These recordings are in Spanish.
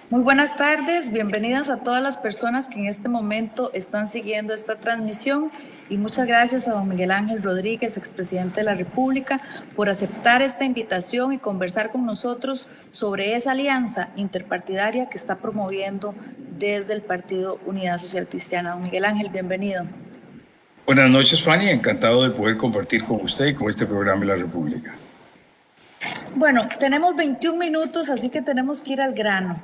Muy buenas tardes, bienvenidas a todas las personas que en este momento están siguiendo esta transmisión y muchas gracias a don Miguel Ángel Rodríguez, expresidente de la República, por aceptar esta invitación y conversar con nosotros sobre esa alianza interpartidaria que está promoviendo desde el Partido Unidad Social Cristiana. Don Miguel Ángel, bienvenido. Buenas noches, Fanny. Encantado de poder compartir con usted y con este programa de la República. Bueno, tenemos 21 minutos, así que tenemos que ir al grano.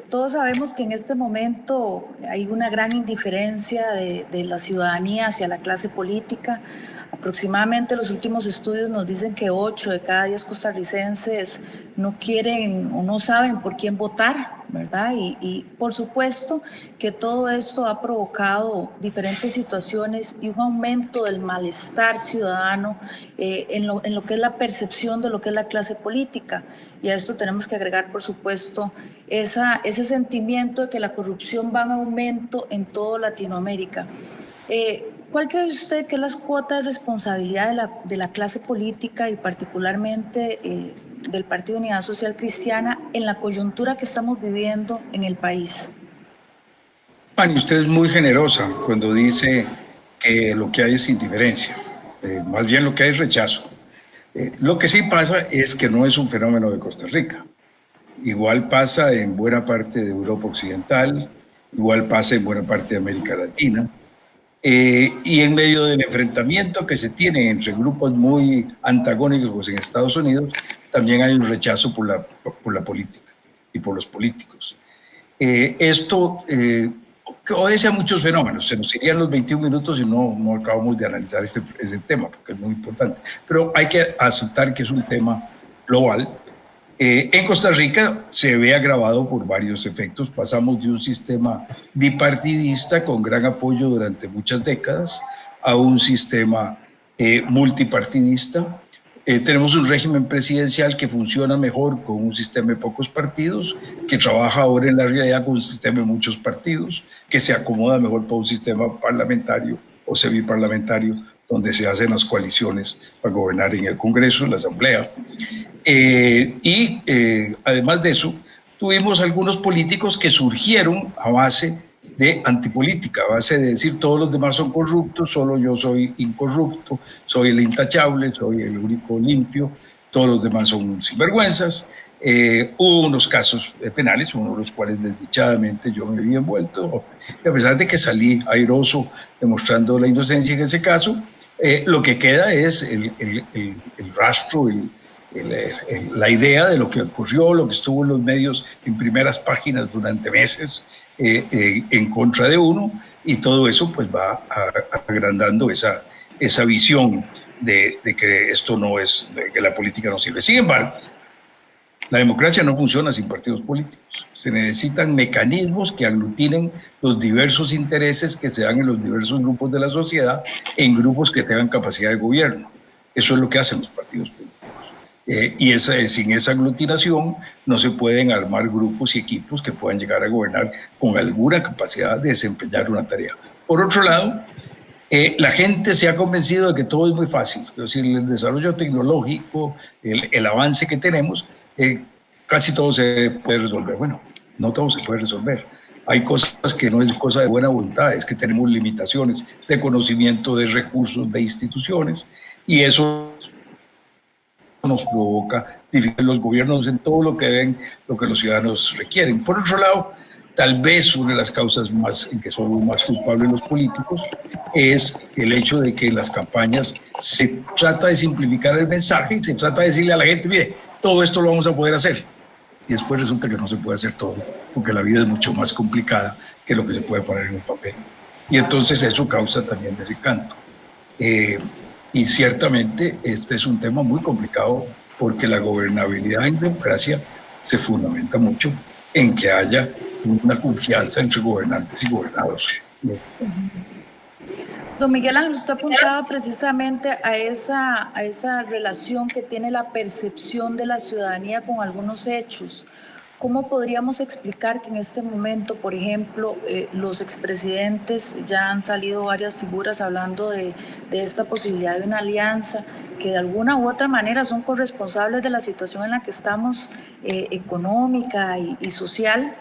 Todos sabemos que en este momento hay una gran indiferencia de la ciudadanía hacia la clase política. Aproximadamente los últimos estudios nos dicen que 8 de cada 10 costarricenses no quieren o no saben por quién votar, ¿verdad? Y por supuesto que todo esto ha provocado diferentes situaciones y un aumento del malestar ciudadano en lo que es la percepción de lo que es la clase política. Y a esto tenemos que agregar, por supuesto, ese sentimiento de que la corrupción va en aumento en toda Latinoamérica. ¿Cuál cree usted que es la cuota de responsabilidad de la clase política y particularmente del Partido Unidad Social Cristiana en la coyuntura que estamos viviendo en el país? Fanny, usted es muy generosa cuando dice que lo que hay es indiferencia. Más bien lo que hay es rechazo. Lo que sí pasa es que no es un fenómeno de Costa Rica. Igual pasa en buena parte de Europa Occidental, igual pasa en buena parte de América Latina. Y en medio del enfrentamiento que se tiene entre grupos muy antagónicos en Estados Unidos, también hay un rechazo por la política y por los políticos. Esto obedece a muchos fenómenos. Se nos irían los 21 minutos y no acabamos de analizar ese tema, porque es muy importante. Pero hay que aceptar que es un tema global. En Costa Rica se ve agravado por varios efectos. Pasamos de un sistema bipartidista con gran apoyo durante muchas décadas a un sistema multipartidista. Tenemos un régimen presidencial que funciona mejor con un sistema de pocos partidos, que trabaja ahora en la realidad con un sistema de muchos partidos, que se acomoda mejor para un sistema parlamentario o semiparlamentario, donde se hacen las coaliciones para gobernar en el Congreso, en la Asamblea. Además de eso, tuvimos algunos políticos que surgieron a base de antipolítica, a base de decir todos los demás son corruptos, solo yo soy incorrupto, soy el intachable, soy el único limpio, todos los demás son sinvergüenzas. Hubo unos casos penales, uno de los cuales desdichadamente yo me vi envuelto, y a pesar de que salí airoso demostrando la inocencia en ese caso, lo que queda es el rastro, la idea de lo que ocurrió, lo que estuvo en los medios en primeras páginas durante meses en contra de uno, y todo eso pues va agrandando esa visión de que esto no es, de que la política no sirve. Sin embargo, la democracia no funciona sin partidos políticos. Se necesitan mecanismos que aglutinen los diversos intereses que se dan en los diversos grupos de la sociedad en grupos que tengan capacidad de gobierno. Eso es lo que hacen los partidos políticos. Sin esa aglutinación no se pueden armar grupos y equipos que puedan llegar a gobernar con alguna capacidad de desempeñar una tarea. Por otro lado, la gente se ha convencido de que todo es muy fácil. Es decir, el desarrollo tecnológico, el avance que tenemos, casi todo se puede resolver. Bueno, no todo se puede resolver. Hay cosas que no es cosa de buena voluntad, es que tenemos limitaciones de conocimiento, de recursos, de instituciones, y eso nos provoca dificultades los gobiernos en todo lo que ven, lo que los ciudadanos requieren. Por otro lado, tal vez una de las causas en que son más culpables los políticos es el hecho de que en las campañas se trata de simplificar el mensaje y se trata de decirle a la gente, mire, todo esto lo vamos a poder hacer. Y después resulta que no se puede hacer todo, porque la vida es mucho más complicada que lo que se puede poner en un papel. Y entonces eso causa también desencanto. Y ciertamente este es un tema muy complicado porque la gobernabilidad en democracia se fundamenta mucho en que haya una confianza entre gobernantes y gobernados. Don Miguel Ángel, usted apuntaba precisamente a esa relación que tiene la percepción de la ciudadanía con algunos hechos. ¿Cómo podríamos explicar que en este momento, por ejemplo, los expresidentes, ya han salido varias figuras hablando de esta posibilidad de una alianza, que de alguna u otra manera son corresponsables de la situación en la que estamos, económica y social.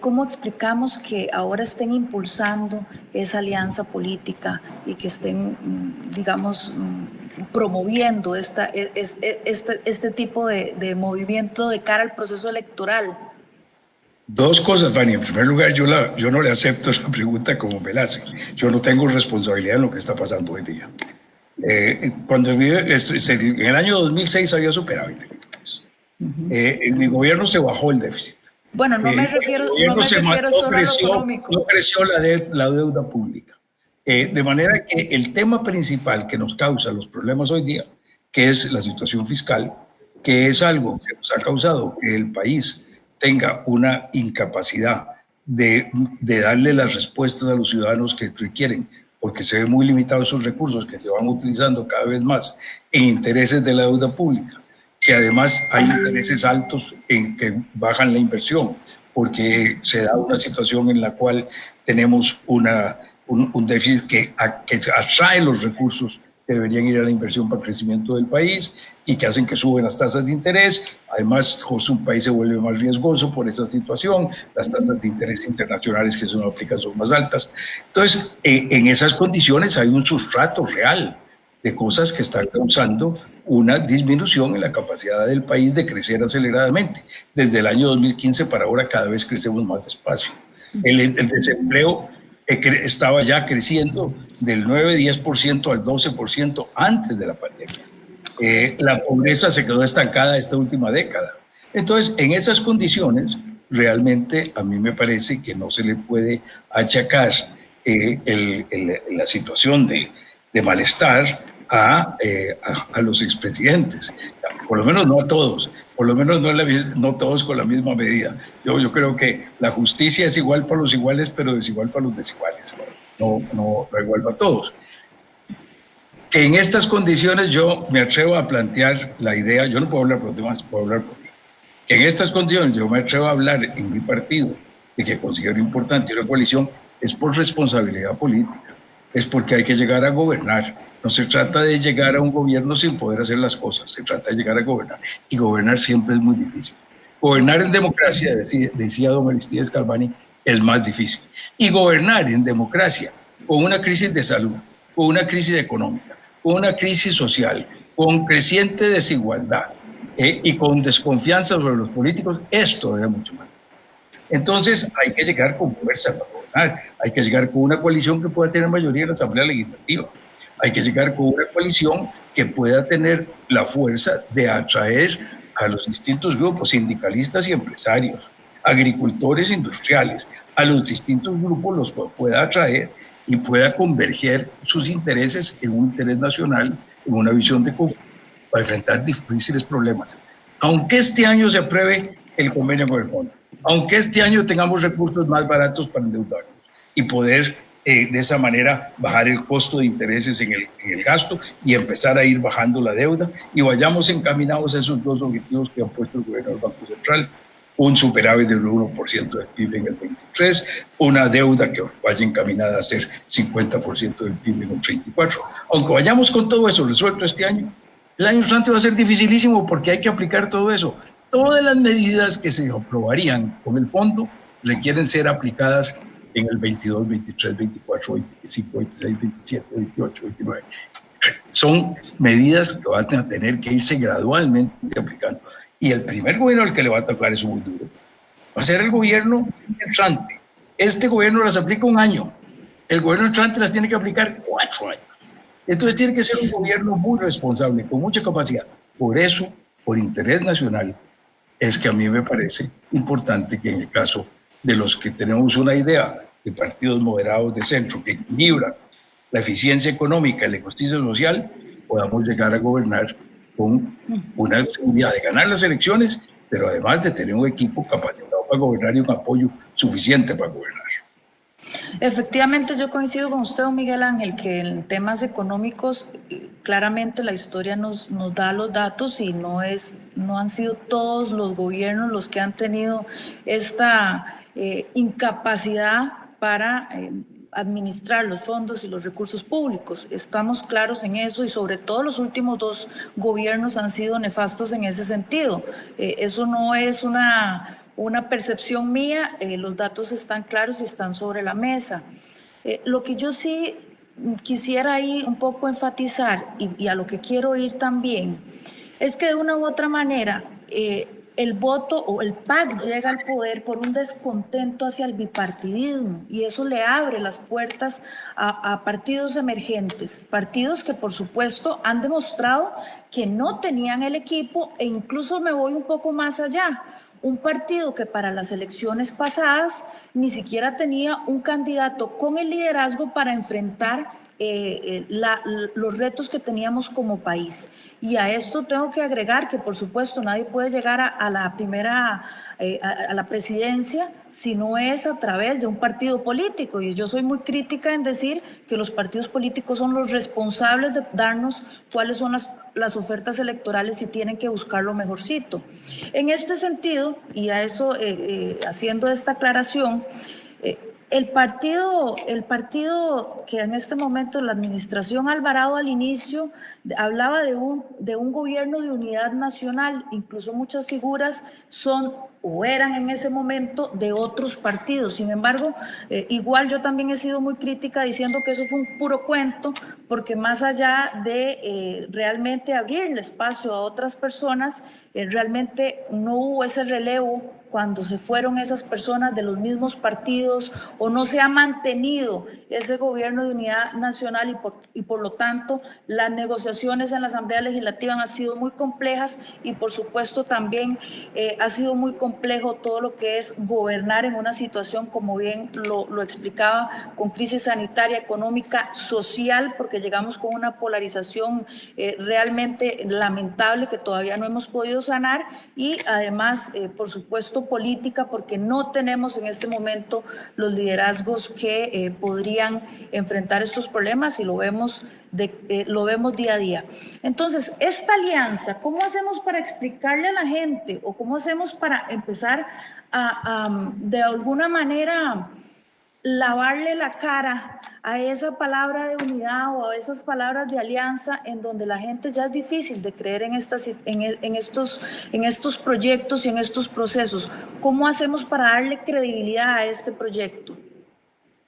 ¿Cómo explicamos que ahora estén impulsando esa alianza política y que estén, digamos, promoviendo este tipo de movimiento de cara al proceso electoral? Dos cosas, Fanny. En primer lugar, yo no le acepto esa pregunta como me la hace. Yo no tengo responsabilidad en lo que está pasando hoy día. Cuando en el año 2006 había superávit. En mi gobierno se bajó el déficit. Bueno, no me refiero solo a lo económico. No creció la deuda pública. De manera que el tema principal que nos causa los problemas hoy día, que es la situación fiscal, que es algo que nos ha causado que el país tenga una incapacidad de darle las respuestas a los ciudadanos que requieren, porque se ven muy limitados sus recursos que se van utilizando cada vez más en intereses de la deuda pública, que además hay intereses altos en que bajan la inversión, porque se da una situación en la cual tenemos un déficit que atrae los recursos que deberían ir a la inversión para el crecimiento del país y que hacen que suben las tasas de interés. Además, un país se vuelve más riesgoso por esa situación, las tasas de interés internacionales que se nos aplican son más altas. Entonces, en esas condiciones hay un sustrato real de cosas que están causando una disminución en la capacidad del país de crecer aceleradamente. Desde el año 2015 para ahora cada vez crecemos más despacio. El desempleo estaba ya creciendo del 9-10% al 12% antes de la pandemia. La pobreza se quedó estancada esta última década. Entonces, en esas condiciones, realmente a mí me parece que no se le puede achacar la situación de malestar a los expresidentes, por lo menos no a todos, por lo menos no todos con la misma medida. Yo creo que la justicia es igual para los iguales, pero desigual para los desiguales, no igual para todos. Que en estas condiciones yo me atrevo a plantear la idea, yo no puedo hablar por los demás, puedo hablar por mí, que en estas condiciones yo me atrevo a hablar en mi partido de que considero importante una coalición, es por responsabilidad política, es porque hay que llegar a gobernar. No se trata de llegar a un gobierno sin poder hacer las cosas, se trata de llegar a gobernar. Y gobernar siempre es muy difícil. Gobernar en democracia, decía don Aristides Calvani, es más difícil. Y gobernar en democracia con una crisis de salud, con una crisis económica, con una crisis social, con creciente desigualdad y con desconfianza sobre los políticos, es todavía mucho más. Entonces hay que llegar con fuerza para gobernar, hay que llegar con una coalición que pueda tener mayoría en la Asamblea Legislativa. Hay que llegar con una coalición que pueda tener la fuerza de atraer a los distintos grupos, sindicalistas y empresarios, agricultores industriales, a los distintos grupos los pueda atraer y pueda converger sus intereses en un interés nacional, en una visión de conjunto para enfrentar difíciles problemas. Aunque este año se apruebe el convenio con el fondo, aunque este año tengamos recursos más baratos para endeudarnos y poder de esa manera bajar el costo de intereses en el gasto y empezar a ir bajando la deuda y vayamos encaminados a esos dos objetivos que ha puesto el gobierno del Banco Central, un superávit del 1% del PIB en el 23, una deuda que vaya encaminada a ser 50% del PIB en el 34. Aunque vayamos con todo eso resuelto este año, el año entrante va a ser dificilísimo porque hay que aplicar todo eso. Todas las medidas que se aprobarían con el fondo requieren ser aplicadas en el 22, 23, 24, 25, 26, 27, 28, 29. Son medidas que van a tener que irse gradualmente aplicando. Y el primer gobierno al que le va a tocar es muy duro. Va a ser el gobierno entrante. Este gobierno las aplica un año. El gobierno entrante las tiene que aplicar 4 años. Entonces tiene que ser un gobierno muy responsable, con mucha capacidad. Por eso, por interés nacional, es que a mí me parece importante que en el caso de los que tenemos una idea de partidos moderados de centro que equilibran la eficiencia económica y la justicia social, podamos llegar a gobernar con una seguridad de ganar las elecciones, pero además de tener un equipo capacitado para gobernar y un apoyo suficiente para gobernar. Efectivamente, yo coincido con usted, don Miguel Ángel, que en temas económicos claramente la historia nos da los datos y no han sido todos los gobiernos los que han tenido esta incapacidad para administrar los fondos y los recursos públicos. Estamos claros en eso y sobre todo los últimos 2 gobiernos han sido nefastos en ese sentido. Eso no es una percepción mía, los datos están claros y están sobre la mesa. Lo que yo sí quisiera ahí un poco enfatizar y a lo que quiero ir también es que de una u otra manera el voto o el PAC llega al poder por un descontento hacia el bipartidismo y eso le abre las puertas a partidos emergentes, partidos que por supuesto han demostrado que no tenían el equipo e incluso me voy un poco más allá. Un partido que para las elecciones pasadas ni siquiera tenía un candidato con el liderazgo para enfrentar los retos que teníamos como país. Y a esto tengo que agregar que, por supuesto, nadie puede llegar a la presidencia si no es a través de un partido político. Y yo soy muy crítica en decir que los partidos políticos son los responsables de darnos cuáles son las ofertas electorales y tienen que buscar lo mejorcito. En este sentido, y a eso haciendo esta aclaración, el partido que en este momento la administración Alvarado al inicio hablaba de un gobierno de unidad nacional, incluso muchas figuras son o eran en ese momento de otros partidos. Sin embargo, igual yo también he sido muy crítica diciendo que eso fue un puro cuento, porque más allá de realmente abrirle espacio a otras personas, realmente no hubo ese relevo cuando se fueron esas personas de los mismos partidos o no se ha mantenido ese gobierno de unidad nacional y por lo tanto las negociaciones en la Asamblea Legislativa han sido muy complejas y por supuesto también ha sido muy complejo todo lo que es gobernar en una situación, como bien lo explicaba, con crisis sanitaria, económica, social, porque llegamos con una polarización realmente lamentable que todavía no hemos podido sanar y además, por supuesto, política, porque no tenemos en este momento los liderazgos que podrían enfrentar estos problemas y lo vemos día a día. Entonces, esta alianza, ¿cómo hacemos para explicarle a la gente o cómo hacemos para empezar de alguna manera lavarle la cara a esa palabra de unidad o a esas palabras de alianza en donde la gente ya es difícil de creer en estos proyectos y en estos procesos? ¿Cómo hacemos para darle credibilidad a este proyecto?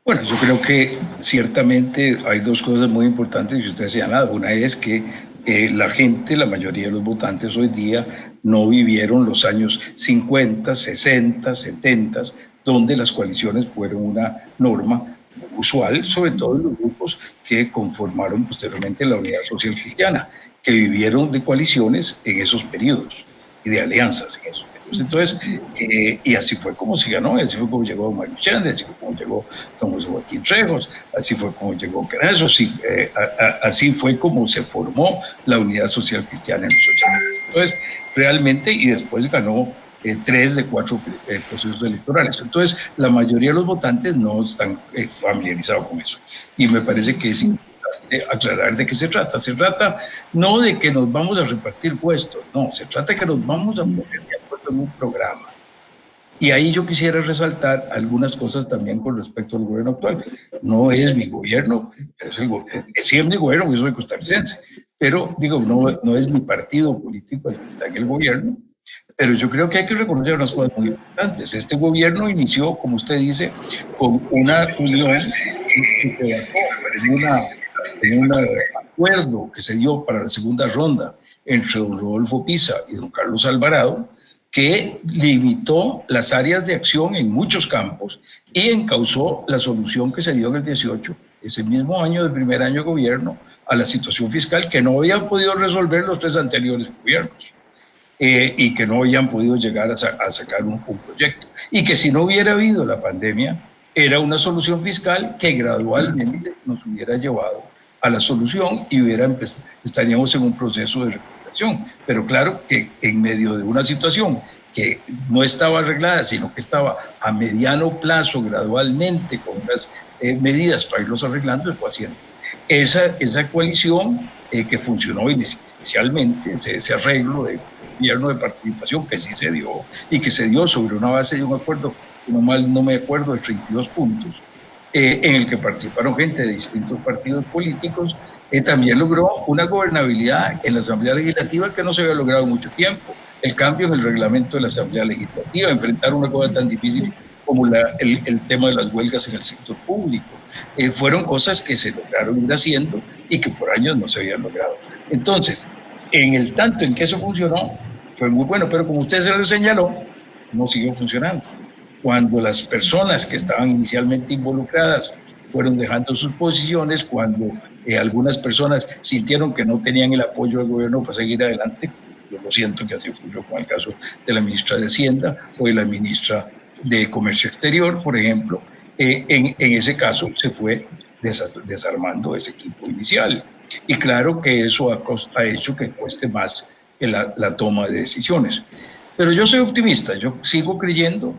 Bueno, yo creo que ciertamente hay 2 cosas muy importantes que usted ha señalado. Una es que la gente, la mayoría de los votantes hoy día no vivieron los años 50, 60, 70, donde las coaliciones fueron una norma usual, sobre todo en los grupos que conformaron posteriormente la Unidad Social Cristiana, que vivieron de coaliciones en esos periodos y de alianzas en esos periodos. Entonces, y así fue como se ganó, así fue como llegó Mario Chández, así fue como llegó don José Joaquín Trejos, así fue como llegó Carazo, así fue como se formó la Unidad Social Cristiana en los 80. Entonces, realmente, y después ganó 3 de 4 procesos electorales. Entonces, la mayoría de los votantes no están familiarizados con eso. Y me parece que es importante aclarar de qué se trata. Se trata no de que nos vamos a repartir puestos, no, se trata de que nos vamos a poner de acuerdo en un programa. Y ahí yo quisiera resaltar algunas cosas también con respecto al gobierno actual. No es mi gobierno, sí es mi gobierno, yo soy costarricense, pero digo, no es mi partido político el que está en el gobierno. Pero yo creo que hay que reconocer unas cosas muy importantes. Este gobierno inició, como usted dice, con una unión en un acuerdo que se dio para la segunda ronda entre don Rodolfo Pisa y don Carlos Alvarado, que limitó las áreas de acción en muchos campos y encauzó la solución que se dio en el 18, ese mismo año del primer año de gobierno, a la situación fiscal que no habían podido resolver los 3 anteriores gobiernos. Y que no habían podido llegar a sacar un proyecto. Y que si no hubiera habido la pandemia, era una solución fiscal que gradualmente nos hubiera llevado a la solución y estaríamos en un proceso de recuperación. Pero claro que en medio de una situación que no estaba arreglada, sino que estaba a mediano plazo, gradualmente, con unas medidas para irlos arreglando, fue haciendo. Esa coalición que funcionó inicialmente, ese arreglo de gobierno de participación que sí se dio y que se dio sobre una base de un acuerdo, no me acuerdo, de 32 puntos, en el que participaron gente de distintos partidos políticos. También logró una gobernabilidad en la Asamblea Legislativa que no se había logrado en mucho tiempo. El cambio en el reglamento de la Asamblea Legislativa, enfrentar una cosa tan difícil como el tema de las huelgas en el sector público. Fueron cosas que se lograron ir haciendo y que por años no se habían logrado. Entonces, en el tanto en que eso funcionó, fue muy bueno, pero como usted se lo señaló, no siguió funcionando. Cuando las personas que estaban inicialmente involucradas fueron dejando sus posiciones, cuando algunas personas sintieron que no tenían el apoyo del gobierno para seguir adelante, yo lo siento que así ocurrió con el caso de la ministra de Hacienda o de la ministra de Comercio Exterior, por ejemplo, en ese caso se fue desarmando ese equipo inicial. Y claro que eso ha hecho que cueste más la toma de decisiones. Pero yo soy optimista, yo sigo creyendo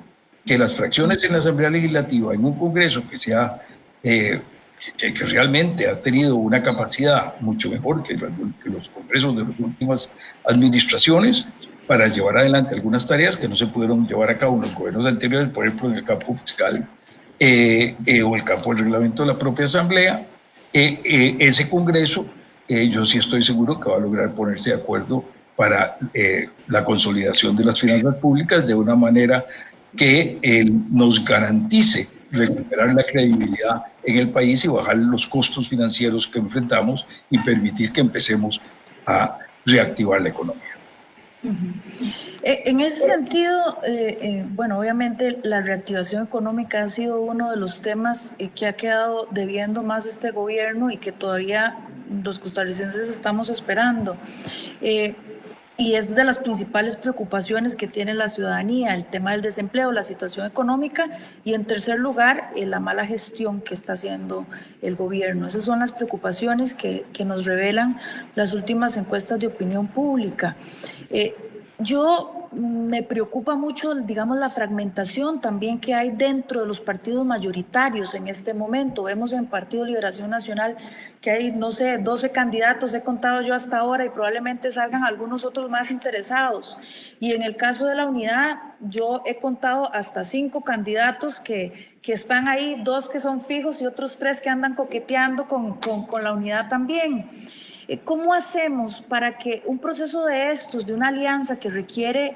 que las fracciones en la Asamblea Legislativa, en un Congreso que realmente ha tenido una capacidad mucho mejor que los congresos de las últimas administraciones para llevar adelante algunas tareas que no se pudieron llevar a cabo en los gobiernos anteriores, por ejemplo en el campo fiscal o el campo del reglamento de la propia Asamblea. Ese Congreso, yo sí estoy seguro que va a lograr ponerse de acuerdo para la consolidación de las finanzas públicas de una manera que nos garantice recuperar la credibilidad en el país y bajar los costos financieros que enfrentamos y permitir que empecemos a reactivar la economía. En ese sentido, bueno, obviamente la reactivación económica ha sido uno de los temas que ha quedado debiendo más este gobierno y que todavía los costarricenses estamos esperando. Y es de las principales preocupaciones que tiene la ciudadanía, el tema del desempleo, la situación económica y, en tercer lugar, la mala gestión que está haciendo el gobierno. Esas son las preocupaciones que nos revelan las últimas encuestas de opinión pública. Me preocupa mucho, digamos, la fragmentación también que hay dentro de los partidos mayoritarios en este momento. Vemos en Partido Liberación Nacional que hay, no sé, 12 candidatos, he contado yo hasta ahora, y probablemente salgan algunos otros más interesados. Y en el caso de la unidad, yo he contado hasta 5 candidatos que están ahí, 2 que son fijos y otros 3 que andan coqueteando con la unidad también. ¿Cómo hacemos para que un proceso de estos, de una alianza que requiere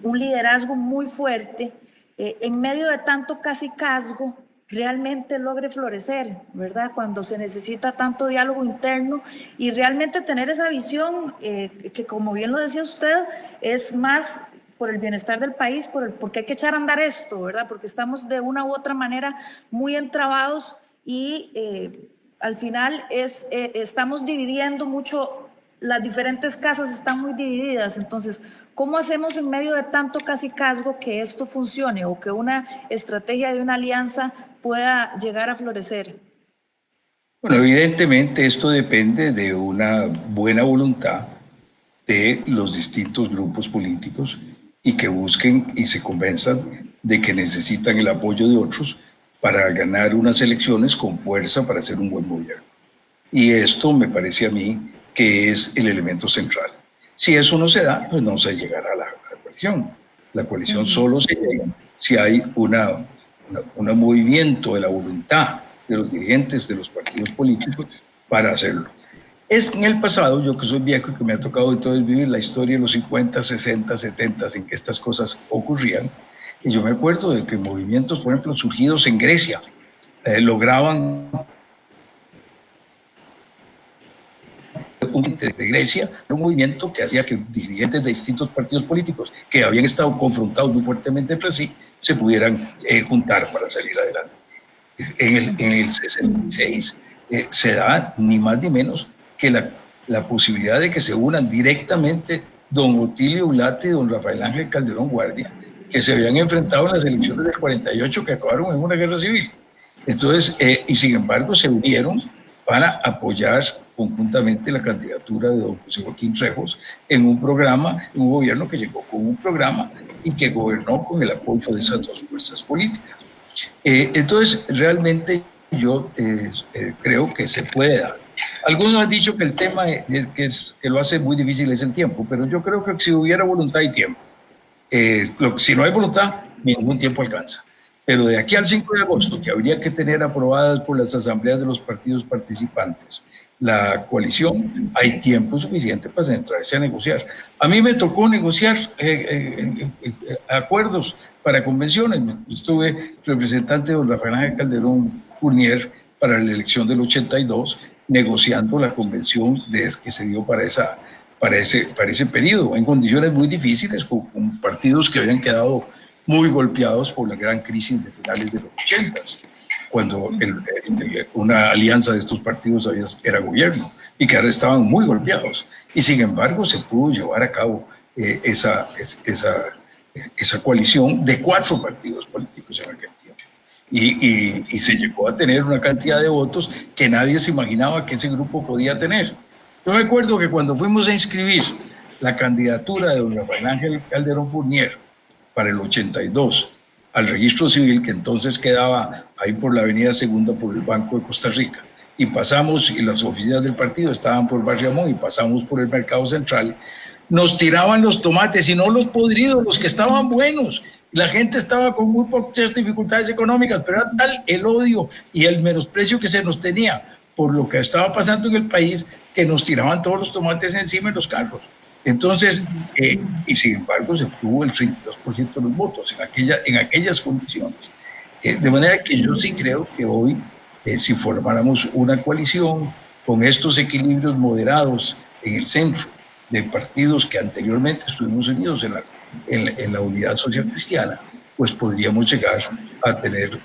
un liderazgo muy fuerte, en medio de tanto cacicazgo, realmente logre florecer, ¿verdad? Cuando se necesita tanto diálogo interno y realmente tener esa visión que, como bien lo decía usted, es más por el bienestar del país, porque hay que echar a andar esto, ¿verdad? Porque estamos de una u otra manera muy entrabados y al final estamos dividiendo mucho, las diferentes casas están muy divididas. Entonces, ¿cómo hacemos en medio de tanto cacicazgo que esto funcione o que una estrategia de una alianza pueda llegar a florecer? Bueno, evidentemente esto depende de una buena voluntad de los distintos grupos políticos y que busquen y se convenzan de que necesitan el apoyo de otros para ganar unas elecciones con fuerza para hacer un buen gobierno. Y esto me parece a mí que es el elemento central. Si eso no se da, pues no se llegará a la coalición. La coalición solo se llega si hay un movimiento de la voluntad de los dirigentes de los partidos políticos para hacerlo. En el pasado, yo que soy viejo y que me ha tocado entonces vivir la historia de los 50, 60, 70 en que estas cosas ocurrían, y yo me acuerdo de que movimientos, por ejemplo, surgidos en Grecia, lograban de Grecia, un movimiento que hacía que dirigentes de distintos partidos políticos que habían estado confrontados muy fuertemente entre sí, se pudieran juntar para salir adelante. En el 66 se da ni más ni menos que la posibilidad de que se unan directamente don Otilio Ulate y don Rafael Ángel Calderón Guardia, que se habían enfrentado en las elecciones del 48 que acabaron en una guerra civil. Entonces, y sin embargo se unieron para apoyar conjuntamente la candidatura de don José Joaquín Trejos en un programa, en un gobierno que llegó con un programa y que gobernó con el apoyo de esas dos fuerzas políticas. Entonces, realmente yo creo que se puede dar. Algunos han dicho que el tema que lo hace muy difícil es el tiempo, pero yo creo que si hubiera voluntad y tiempo, si no hay voluntad, ningún tiempo alcanza. Pero de aquí al 5 de agosto, que habría que tener aprobadas por las asambleas de los partidos participantes la coalición, hay tiempo suficiente para sentarse a negociar. A mí me tocó negociar acuerdos para convenciones. Estuve representante de don Rafael Ángel Calderón Fournier para la elección del 82, negociando la convención que se dio para ese periodo, en condiciones muy difíciles, con partidos que habían quedado muy golpeados por la gran crisis de finales de los 80, cuando una alianza de estos partidos era gobierno y que ahora estaban muy golpeados. Y sin embargo se pudo llevar a cabo esa coalición de 4 partidos políticos en Argentina. Y se llegó a tener una cantidad de votos que nadie se imaginaba que ese grupo podía tener. Yo me acuerdo que cuando fuimos a inscribir la candidatura de don Rafael Ángel Calderón Fournier para el 82 al registro civil, que entonces quedaba ahí por la avenida Segunda por el Banco de Costa Rica, y pasamos, y las oficinas del partido estaban por Barriamón, y pasamos por el Mercado Central, nos tiraban los tomates, y no los podridos, los que estaban buenos. La gente estaba con muy pocas dificultades económicas, pero era tal el odio y el menosprecio que se nos tenía por lo que estaba pasando en el país, que nos tiraban todos los tomates encima en los carros. Entonces, y sin embargo, se obtuvo el 32% de los votos en aquellas condiciones. De manera que yo sí creo que hoy, si formáramos una coalición con estos equilibrios moderados en el centro de partidos que anteriormente estuvimos unidos en la unidad social cristiana, pues podríamos llegar a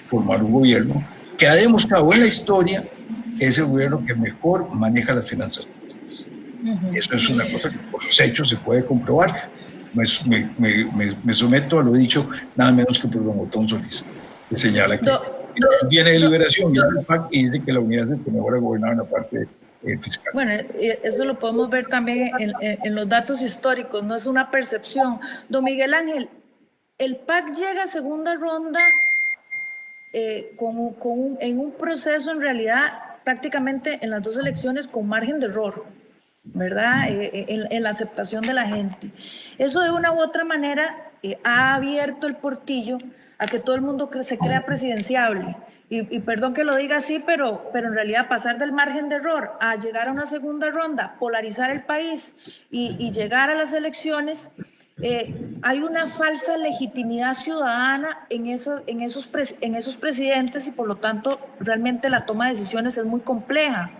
formar un gobierno que ha demostrado en la historia que es el gobierno que mejor maneja las finanzas públicas. Eso es una cosa que por los hechos se puede comprobar. Me someto a lo dicho nada menos que por don Otón Solís, que señala que viene de Liberación, viene del PAC y dice que la unidad se pone ahora a gobernar una parte fiscal. Bueno, eso lo podemos ver también en los datos históricos, no es una percepción. Don Miguel Ángel, el PAC llega a segunda ronda en un proceso en realidad prácticamente en las 2 elecciones con margen de error, ¿verdad? En la aceptación de la gente. Eso de una u otra manera ha abierto el portillo a que todo el mundo se crea presidenciable. Y perdón que lo diga así, pero en realidad pasar del margen de error a llegar a una segunda ronda, polarizar el país y llegar a las elecciones, hay una falsa legitimidad ciudadana en esos presidentes y por lo tanto realmente la toma de decisiones es muy compleja.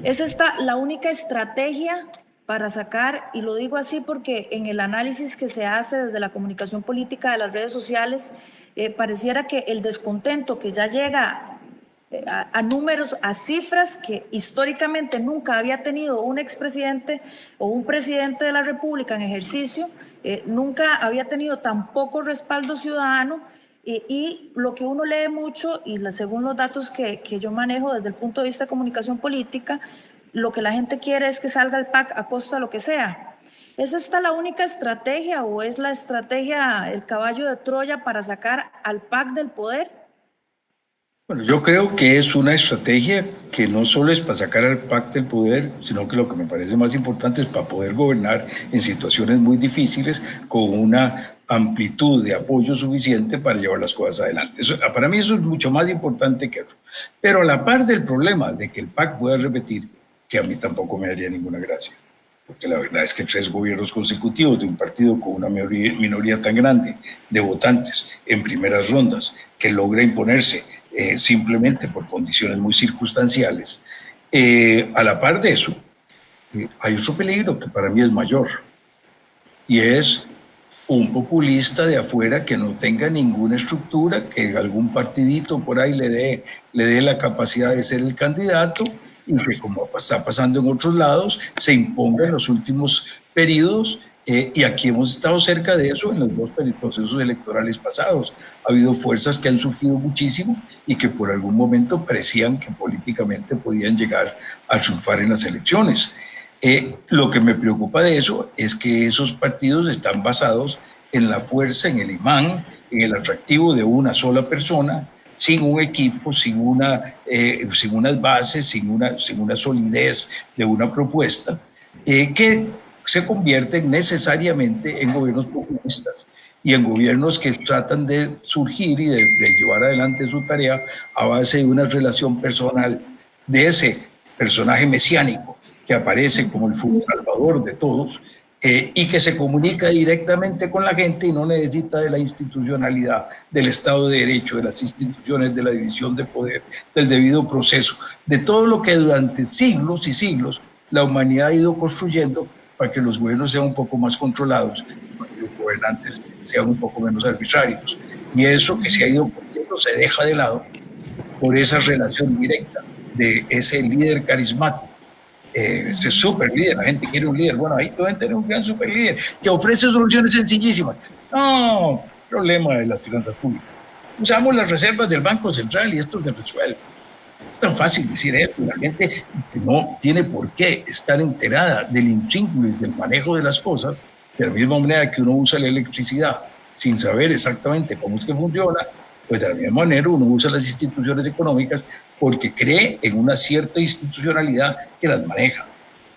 Es la única estrategia para sacar, y lo digo así porque en el análisis que se hace desde la comunicación política de las redes sociales, pareciera que el descontento que ya llega a números, a cifras que históricamente nunca había tenido un expresidente o un presidente de la República en ejercicio, nunca había tenido tan poco respaldo ciudadano. Y lo que uno lee mucho, y según los datos que yo manejo desde el punto de vista de comunicación política, lo que la gente quiere es que salga el PAC a costa de lo que sea. ¿Es esta la única estrategia o es la estrategia, el caballo de Troya para sacar al PAC del poder? Bueno, yo creo que es una estrategia que no solo es para sacar al PAC del poder, sino que lo que me parece más importante es para poder gobernar en situaciones muy difíciles con una amplitud de apoyo suficiente para llevar las cosas adelante. Para mí eso es mucho más importante que eso. Pero a la par del problema de que el PAC pueda repetir, que a mí tampoco me haría ninguna gracia, porque la verdad es que 3 gobiernos consecutivos de un partido con una minoría tan grande de votantes en primeras rondas que logra imponerse simplemente por condiciones muy circunstanciales, a la par de eso, hay otro peligro que para mí es mayor, y es un populista de afuera que no tenga ninguna estructura, que algún partidito por ahí le dé la capacidad de ser el candidato y que, como está pasando en otros lados, se imponga en los últimos periodos. Y aquí hemos estado cerca de eso en los 2 procesos electorales pasados. Ha habido fuerzas que han surgido muchísimo y que por algún momento parecían que políticamente podían llegar a triunfar en las elecciones. Lo que me preocupa de eso es que esos partidos están basados en la fuerza, en el imán, en el atractivo de una sola persona, sin un equipo, sin unas bases, sin una solidez de una propuesta, que se convierten necesariamente en gobiernos populistas y en gobiernos que tratan de surgir y de llevar adelante su tarea a base de una relación personal de ese personaje mesiánico que aparece como el salvador de todos, y que se comunica directamente con la gente y no necesita de la institucionalidad, del Estado de Derecho, de las instituciones, de la división de poder, del debido proceso, de todo lo que durante siglos y siglos la humanidad ha ido construyendo para que los gobiernos sean un poco más controlados, para que los gobernantes sean un poco menos arbitrarios. Y eso que se ha ido construyendo se deja de lado por esa relación directa de ese líder carismático, ese super líder. La gente quiere un líder. Bueno, ahí pueden tener un gran super líder que ofrece soluciones sencillísimas. No, problema de las finanzas públicas. Usamos las reservas del Banco Central y esto se resuelve. Es tan fácil decir eso. La gente no tiene por qué estar enterada del intríngulis y del manejo de las cosas, de la misma manera que uno usa la electricidad sin saber exactamente cómo es que funciona. Pues de la misma manera uno usa las instituciones económicas porque cree en una cierta institucionalidad que las maneja.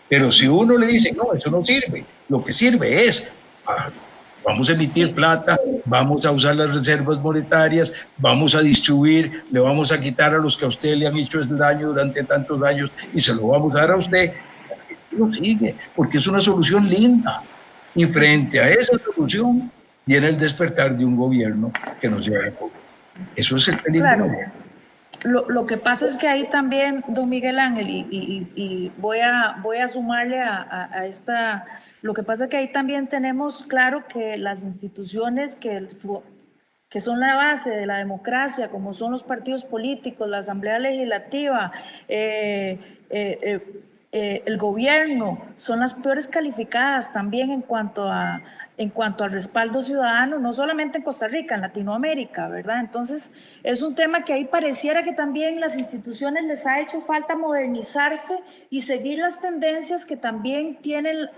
Pero si uno le dice, no, eso no sirve, lo que sirve es, vamos a emitir plata, vamos a usar las reservas monetarias, vamos a distribuir, le vamos a quitar a los que a usted le han hecho el daño durante tantos años y se lo vamos a dar a usted, lo sigue, porque es una solución linda. Y frente a esa solución viene el despertar de un gobierno que nos lleva a la pobreza. Eso es el peligro. Claro. Lo que pasa es que ahí también, don Miguel Ángel, y voy a sumarle a esta, lo que pasa es que ahí también tenemos claro que las instituciones que son la base de la democracia, como son los partidos políticos, la Asamblea Legislativa, el gobierno, son las peores calificadas también en cuanto al respaldo ciudadano, no solamente en Costa Rica, en Latinoamérica, ¿verdad? Entonces, es un tema que ahí pareciera que también las instituciones les ha hecho falta modernizarse y seguir las tendencias que también tienen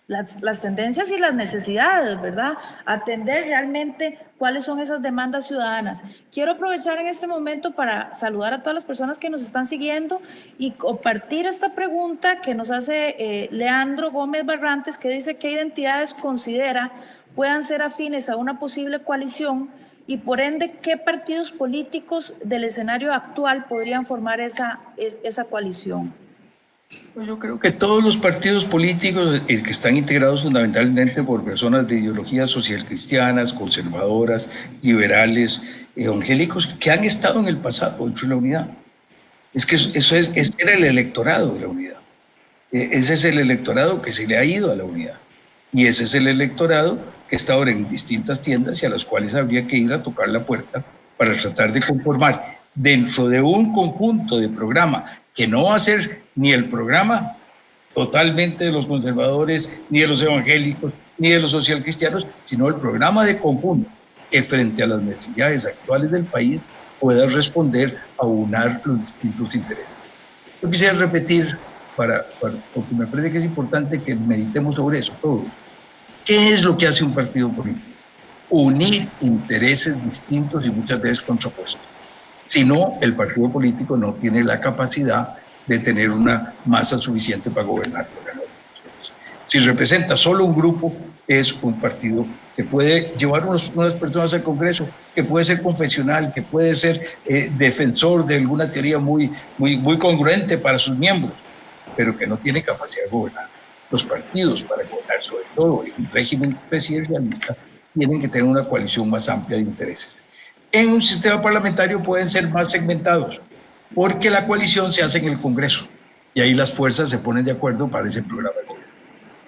las tendencias y las necesidades, ¿verdad? Atender realmente cuáles son esas demandas ciudadanas. Quiero aprovechar en este momento para saludar a todas las personas que nos están siguiendo y compartir esta pregunta que nos hace Leandro Gómez Barrantes, que dice qué identidades considera puedan ser afines a una posible coalición y por ende qué partidos políticos del escenario actual podrían formar esa coalición. Yo creo que todos los partidos políticos que están integrados fundamentalmente por personas de ideologías social cristianas, conservadoras, liberales, evangélicos, que han estado en el pasado dentro de la unidad. Es que ese era el electorado de la unidad. Ese es el electorado que se le ha ido a la unidad. Y ese es el electorado que está ahora en distintas tiendas y a las cuales habría que ir a tocar la puerta para tratar de conformar dentro de un conjunto de programa que no va a ser ni el programa totalmente de los conservadores, ni de los evangélicos, ni de los socialcristianos, sino el programa de conjunto que frente a las necesidades actuales del país pueda responder a unar los distintos intereses. Yo quisiera repetir, porque me parece que es importante que meditemos sobre eso todo. ¿Qué es lo que hace un partido político? Unir intereses distintos y muchas veces contrapuestos. Si no, el partido político no tiene la capacidad de tener una masa suficiente para gobernar. Si representa solo un grupo, es un partido que puede llevar unas personas al Congreso, que puede ser confesional, que puede ser defensor de alguna teoría muy congruente para sus miembros, pero que no tiene capacidad de gobernar. Los partidos, para gobernar, sobre todo en un régimen presidencialista, tienen que tener una coalición más amplia de intereses. En un sistema parlamentario pueden ser más segmentados, porque la coalición se hace en el Congreso y ahí las fuerzas se ponen de acuerdo para ese programa de gobierno.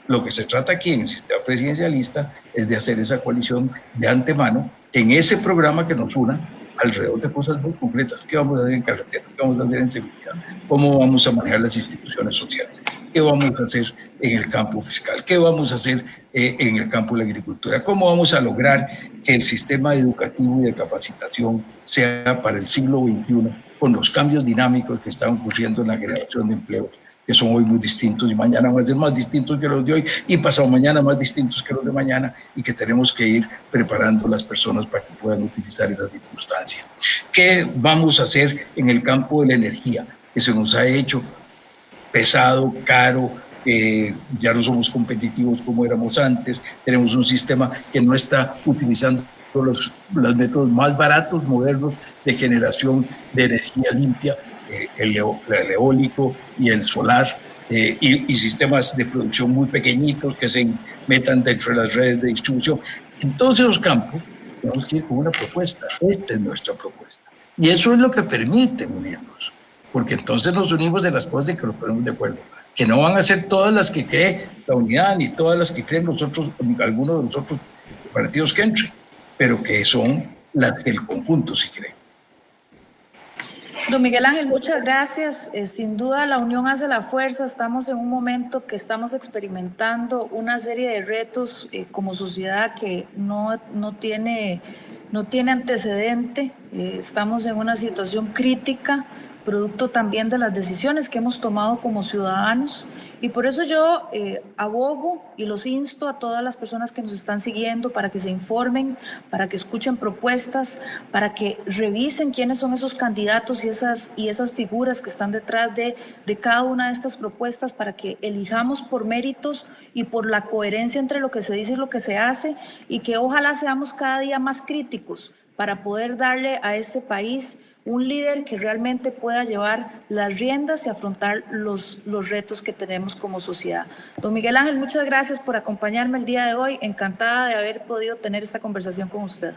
Lo que se trata aquí en el sistema presidencialista es de hacer esa coalición de antemano en ese programa que nos una alrededor de cosas muy concretas. ¿Qué vamos a hacer en carreteras? ¿Qué vamos a hacer en seguridad? ¿Cómo vamos a manejar las instituciones sociales? ¿Qué vamos a hacer en el campo fiscal? ¿Qué vamos a hacer en el campo de la agricultura? ¿Cómo vamos a lograr que el sistema educativo y de capacitación sea para el siglo XXI con los cambios dinámicos que están ocurriendo en la generación de empleos, que son hoy muy distintos y mañana van a ser más distintos que los de hoy y pasado mañana más distintos que los de mañana, y que tenemos que ir preparando a las personas para que puedan utilizar esas circunstancias? ¿Qué vamos a hacer en el campo de la energía, que se nos ha hecho pesado, caro, ya no somos competitivos como éramos antes, tenemos un sistema que no está utilizando los métodos más baratos, modernos de generación de energía limpia, el eólico y el solar, y sistemas de producción muy pequeñitos que se metan dentro de las redes de distribución. En todos esos campos tenemos que ir con una propuesta. Esta es nuestra propuesta. Y eso es lo que permite unirnos, porque entonces nos unimos de las cosas en que nos ponemos de acuerdo, que no van a ser todas las que cree la unidad, ni todas las que creen nosotros, algunos de los otros partidos que entren, pero que son las del conjunto, si creen. Don Miguel Ángel, muchas gracias. Sin duda la unión hace la fuerza. Estamos en un momento que estamos experimentando una serie de retos como sociedad que no tiene antecedente. Estamos en una situación crítica, producto también de las decisiones que hemos tomado como ciudadanos. Y por eso yo abogo y los insto a todas las personas que nos están siguiendo para que se informen, para que escuchen propuestas, para que revisen quiénes son esos candidatos y esas figuras que están detrás de cada una de estas propuestas, para que elijamos por méritos y por la coherencia entre lo que se dice y lo que se hace, y que ojalá seamos cada día más críticos para poder darle a este país un líder que realmente pueda llevar las riendas y afrontar los retos que tenemos como sociedad. Don Miguel Ángel, muchas gracias por acompañarme el día de hoy. Encantada de haber podido tener esta conversación con usted.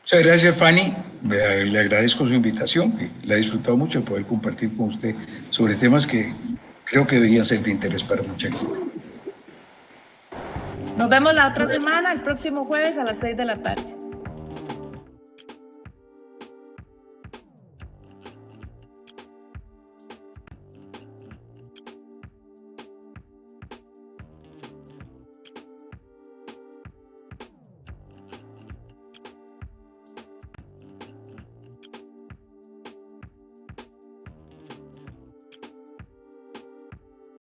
Muchas gracias, Fanny. Le agradezco su invitación. La he disfrutado mucho de poder compartir con usted sobre temas que creo que deberían ser de interés para mucha gente. Nos vemos la otra semana, el próximo jueves a las 6 de la tarde.